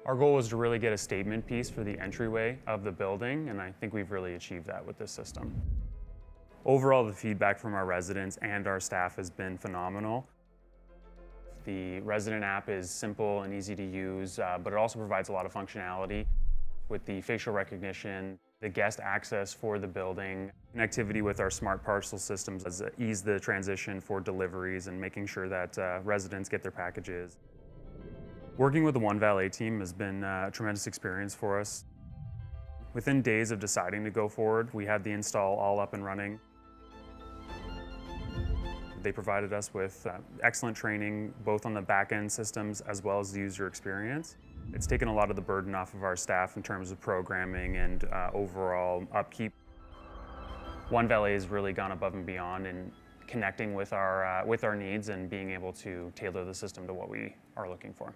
Our goal was to really get a statement piece for the entryway of the building, and I think we've really achieved that with this system. Overall, the feedback from our residents and our staff has been phenomenal. The resident app is simple and easy to use, but it also provides a lot of functionality with the facial recognition, the guest access for the building, connectivity with our smart parcel systems has eased the transition for deliveries and making sure that residents get their packages. Working with the One Valet team has been a tremendous experience for us. Within days of deciding to go forward, we had the install all up and running. They provided us with excellent training, both on the back-end systems as well as the user experience. It's taken a lot of the burden off of our staff in terms of programming and overall upkeep. One Valet has really gone above and beyond in connecting with our needs and being able to tailor the system to what we are looking for.